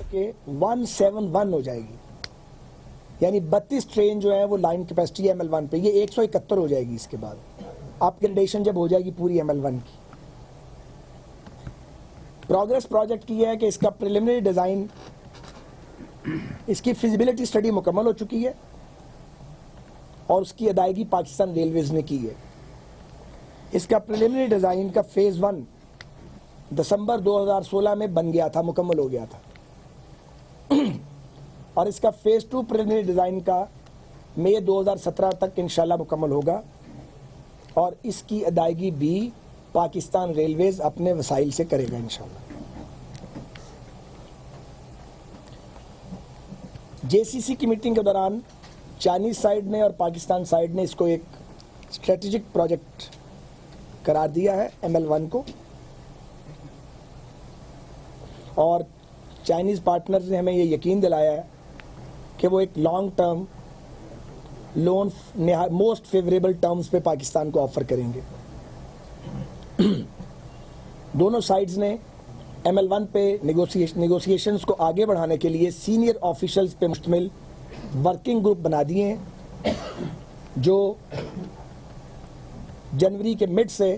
کہ 171 ہو جائے گی، یعنی 32 ٹرین جو ہے وہ لائن کیپیسٹی ہے ML1 پہ، یہ 171 ہو جائے گی اس کے بعد اپ گریڈیشن جب ہو جائے گی پوری ML1 کی۔ پروگرس پروجیکٹ کی ہے کہ اس کا پریلیمنری ڈیزائن، اس کی فیزیبلٹی اسٹڈی مکمل ہو چکی ہے اور اس کی ادائیگی پاکستان ریلویز نے کی ہے۔ اس کا پریلیمنری ڈیزائن کا فیز 1 دسمبر 2016 میں بن گیا تھا، مکمل ہو گیا تھا، اور اس کا فیز 2 پریلیمنری ڈیزائن کا مئی 2017 تک انشاءاللہ مکمل ہوگا، اور اس کی ادائیگی بھی پاکستان ریلویز اپنے وسائل سے کرے گا انشاءاللہ۔ JCC کی میٹنگ کے دوران چائنیز سائیڈ نے اور پاکستان سائیڈ نے اس کو ایک اسٹریٹجک پروجیکٹ قرار دیا ہے ML1 کو، اور چائنیز پارٹنرز نے ہمیں یہ یقین دلایا ہے کہ وہ ایک long term loan most favourable terms پہ پاکستان کو آفر کریں گے۔ دونوں سائڈز نے ML1 پہ نیگوسیشنز کو آگے بڑھانے کے لیے سینئر آفیشلز پہ مشتمل ورکنگ گروپ بنا دیے ہیں، جو جنوری کے مڈ سے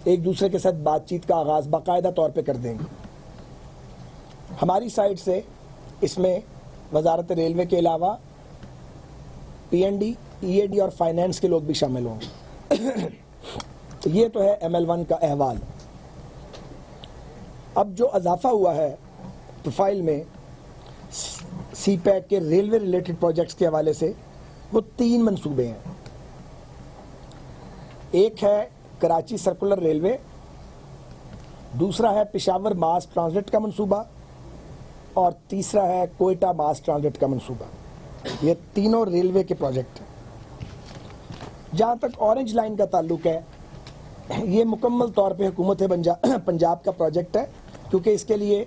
ایک دوسرے کے ساتھ بات چیت کا آغاز باقاعدہ طور پہ کر دیں گے۔ ہماری سائڈ سے اس میں وزارت ریلوے کے علاوہ PND، EAD اور فائنینس کے لوگ بھی شامل ہوں گے۔ یہ تو ہے ML1 کا احوال۔ اب جو اضافہ ہوا ہے پروفائل میں سی پیک کے ریلوے ریلیٹڈ پروجیکٹس کے حوالے سے، وہ 3 منصوبے ہیں۔ ایک ہے کراچی سرکولر ریلوے، دوسرا ہے پشاور ماس ٹرانزٹ کا منصوبہ، اور تیسرا ہے کوئٹہ ماس ٹرانزٹ کا منصوبہ۔ یہ تینوں ریلوے کے پروجیکٹ ہیں۔ جہاں تک اورنج لائن کا تعلق ہے، یہ مکمل طور پہ حکومت پنجاب کا پروجیکٹ ہے، کیونکہ اس کے لیے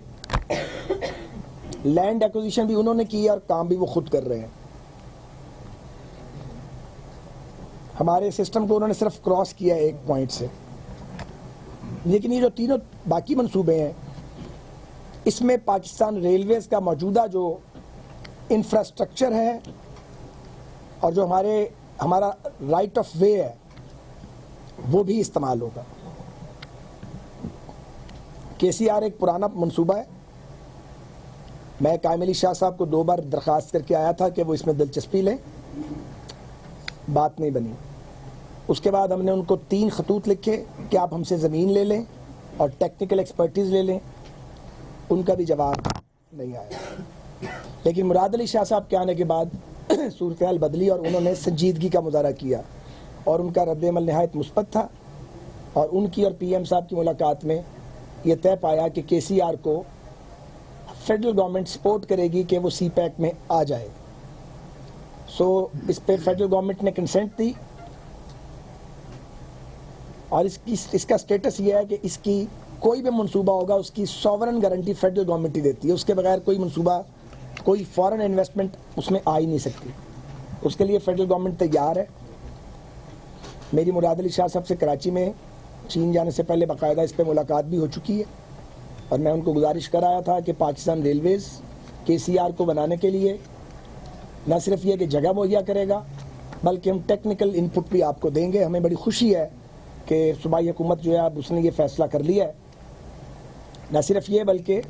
لینڈ ایکوزیشن بھی انہوں نے کی ہے اور کام بھی وہ خود کر رہے ہیں۔ ہمارے سسٹم کو انہوں نے صرف کراس کیا ہے ایک پوائنٹ سے، لیکن یہ جو تینوں باقی منصوبے ہیں، اس میں پاکستان ریلویز کا موجودہ جو انفراسٹرکچر ہے اور جو ہمارا رائٹ آف وے ہے، وہ بھی استعمال ہوگا۔ KCR ایک پرانا منصوبہ ہے، میں قائم علی شاہ صاحب کو 2 بار درخواست کر کے آیا تھا کہ وہ اس میں دلچسپی لیں، بات نہیں بنی۔ اس کے بعد ہم نے ان کو 3 خطوط لکھے کہ آپ ہم سے زمین لے لیں اور ٹیکنیکل ایکسپرٹیز لے لیں، ان کا بھی جواب نہیں آیا۔ لیکن مراد علی شاہ صاحب کے آنے کے بعد صورتحال بدلی اور انہوں نے سنجیدگی کا مظاہرہ کیا، اور ان کا رد عمل نہایت مثبت تھا، اور ان کی اور PM صاحب کی ملاقات میں یہ طے پایا کہ KCR کو فیڈرل گورنمنٹ سپورٹ کرے گی کہ وہ سی پیک میں آ جائے۔ سو اس پہ فیڈرل گورنمنٹ نے کنسنٹ دی، اور اس کا سٹیٹس یہ ہے کہ اس کی کوئی بھی منصوبہ ہوگا اس کی سوورن گارنٹی فیڈرل گورنمنٹ ہی دیتی ہے، اس کے بغیر کوئی منصوبہ، کوئی فورن انویسٹمنٹ اس میں آ ہی نہیں سکتی۔ اس کے لیے فیڈرل گورنمنٹ تیار ہے۔ میری مراد علی شاہ صاحب سے کراچی میں چین جانے سے پہلے باقاعدہ اس پہ ملاقات بھی ہو چکی ہے، اور میں ان کو گزارش کر آیا تھا کہ پاکستان ریلویز KCR کو بنانے کے لیے نہ صرف یہ کہ جگہ مہیا کرے گا، بلکہ ہم ٹیکنیکل ان پٹ بھی آپ کو دیں گے۔ ہمیں بڑی خوشی ہے کہ صوبائی حکومت جو ہے اب اس نے یہ فیصلہ کر لیا ہے۔ نہ صرف یہ، بلکہ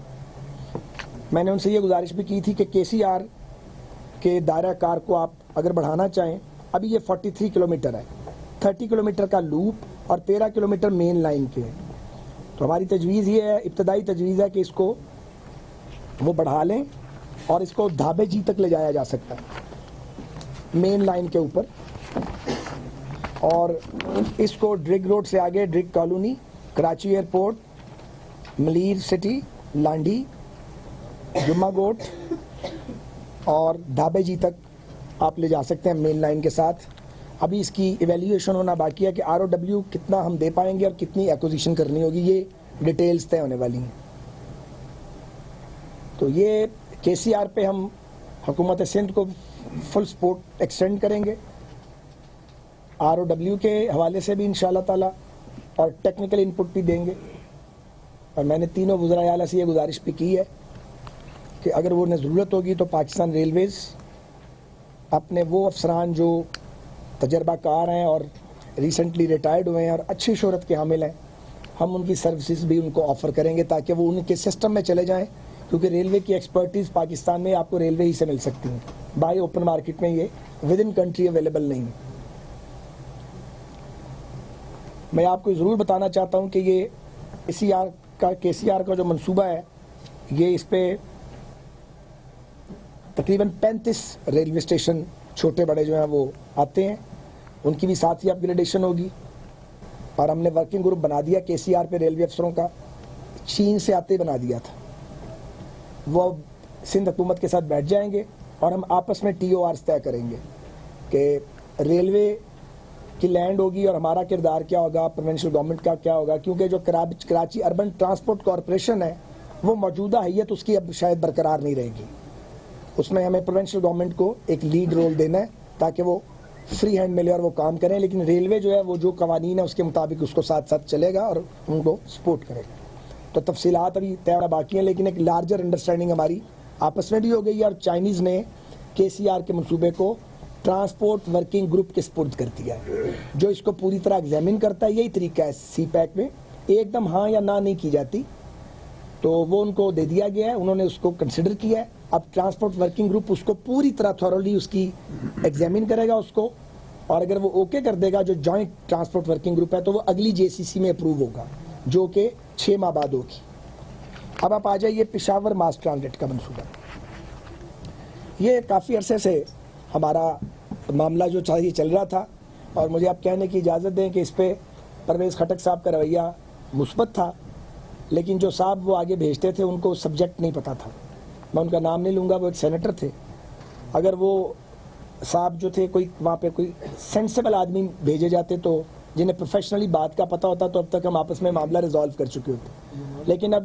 میں نے ان سے یہ گزارش بھی کی تھی کہ KCR کے دائرہ کار کو آپ اگر بڑھانا چاہیں، ابھی یہ 43 کلومیٹر ہے، 30 کلومیٹر کا لوپ اور 13 کلومیٹر مین لائن کے ہیں، تو ہماری تجویز یہ ہے، ابتدائی تجویز ہے کہ اس کو وہ بڑھا لیں اور اس کو دھابے جی تک لے جایا جا سکتا ہے مین لائن کے اوپر، اور اس کو ڈرگ روڈ سے آگے drug colony, Karachi airport, Malir city, Landhi, جمعہ گوٹ اور ڈھابے جی تک آپ لے جا سکتے ہیں مین لائن کے ساتھ۔ ابھی اس کی ایویلیویشن ہونا باقی ہے کہ ROW کتنا ہم دے پائیں گے اور کتنی ایکوزیشن کرنی ہوگی، یہ ڈیٹیلز طے ہونے والی ہیں۔ تو یہ KCR پہ ہم حکومت سندھ کو فل سپورٹ ایکسٹینڈ کریں گے، ROW کے حوالے سے بھی انشاءاللہ تعالی، اور ٹیکنیکل ان پٹ بھی دیں گے۔ اور میں نے تینوں وزراء اعلیٰ سے یہ گزارش بھی کی ہے کہ اگر وہ انہیں ضرورت ہوگی تو پاکستان ریلویز اپنے وہ افسران جو تجربہ کار ہیں اور ریسنٹلی ریٹائرڈ ہوئے ہیں اور اچھی شہرت کے حامل ہیں، ہم ان کی سروسز بھی ان کو آفر کریں گے تاکہ وہ ان کے سسٹم میں چلے جائیں، کیونکہ ریلوے کی ایکسپرٹیز پاکستان میں آپ کو ریلوے ہی سے مل سکتی ہیں، بائی اوپن مارکیٹ میں یہ ود ان کنٹری اویلیبل نہیں ہے۔ میں آپ کو ضرور بتانا چاہتا ہوں کہ یہ کے سی آر کا جو منصوبہ ہے، یہ اس پہ تقریباً 35 ریلوے اسٹیشن چھوٹے بڑے جو ہیں وہ آتے ہیں، ان کی بھی ساتھ ہی اپ گریڈیشن ہوگی، اور ہم نے ورکنگ گروپ بنا دیا کے سی آر پہ ریلوے افسروں کا، چین سے آتے بنا دیا تھا، وہ سندھ حکومت کے ساتھ بیٹھ جائیں گے اور ہم آپس میں ٹی او آرز طے کریں گے کہ ریلوے کی لینڈ ہوگی اور ہمارا کردار کیا ہوگا، پروونشل گورنمنٹ کا کیا ہوگا، کیونکہ جو کراچی اربن ٹرانسپورٹ کارپوریشن ہے وہ موجودہ حیت اس کی اب شاید برقرار نہیں رہے گی، اس میں ہمیں پروونشل گورنمنٹ کو ایک لیڈ رول دینا ہے تاکہ وہ فری ہینڈ ملے اور وہ کام کریں، لیکن ریلوے جو ہے وہ جو قوانین ہے اس کے مطابق اس کو ساتھ ساتھ چلے گا اور ان کو سپورٹ کرے گا۔ تو تفصیلات ابھی طے ہونا باقی ہیں، لیکن ایک لارجر انڈرسٹینڈنگ ہماری آپس میں بھی ہو گئی ہے، اور چائنیز نے کے سی آر کے منصوبے کو ٹرانسپورٹ ورکنگ گروپ کے سپرد کر دیا ہے، جو اس کو پوری طرح ایگزامن کرتا ہے۔ یہی طریقہ ہے سی پیک میں، ایک دم ہاں یا نہ نہیں کی جاتی، تو وہ ان کو دے دیا گیا ہے، انہوں نے اس کو کنسیڈر کیا ہے۔ اب ٹرانسپورٹ ورکنگ گروپ اس کو پوری طرح تھورولی اس کی ایگزامن کرے گا اس کو، اور اگر وہ اوکے کر دے گا جو جوائنٹ ٹرانسپورٹ ورکنگ گروپ ہے تو وہ اگلی جے سی سی میں اپروو ہوگا، جو کہ 6 ماہ بعد ہوگی۔ اب آپ آ جائیے پشاور ماس ٹرانزٹ کا منصوبہ۔ یہ کافی عرصے سے ہمارا معاملہ جو چاہیے چل رہا تھا، اور مجھے آپ کہنے کی اجازت دیں کہ اس پہ پرویز خٹک صاحب کا رویہ مثبت تھا، لیکن جو صاحب وہ آگے بھیجتے تھے ان کو سبجیکٹ نہیں پتہ تھا، میں ان کا نام نہیں لوں گا، وہ ایک سینیٹر تھے۔ اگر وہ صاحب جو تھے کوئی وہاں پہ کوئی سینسیبل آدمی بھیجے جاتے تو جنہیں پروفیشنلی بات کا پتہ ہوتا تو اب تک ہم آپس میں معاملہ ریزالو کر چکے ہوتے، لیکن اب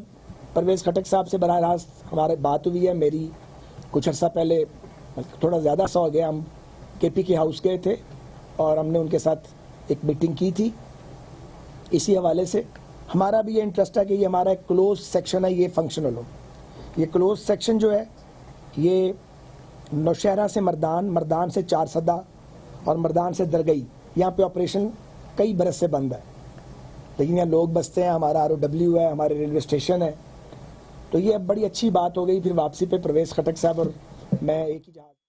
پرویز خٹک صاحب سے براہ راست ہمارے بات ہوئی ہے میری کچھ عرصہ پہلے، تھوڑا زیادہ عرصہ ہو گیا، ہم کے پی کے ہاؤس گئے تھے اور ہم نے ان کے ساتھ ایک میٹنگ کی تھی۔ اسی حوالے سے ہمارا بھی یہ انٹرسٹ ہے کہ یہ ہمارا ایک کلوز سیکشن ہے، یہ فنکشنل ہو۔ یہ کلوز سیکشن جو ہے یہ نوشہرہ سے مردان، مردان سے 4 سدہ اور مردان سے درگئی، یہاں پہ آپریشن کئی برس سے بند ہے، لیکن یہاں لوگ بستے ہیں، ہمارا آر او ڈبلیو ہے، ہمارے ریلوے اسٹیشن ہے، تو یہ اب بڑی اچھی بات ہو گئی۔ پھر واپسی پہ پرویز خٹک صاحب اور میں ایک ہی جہاز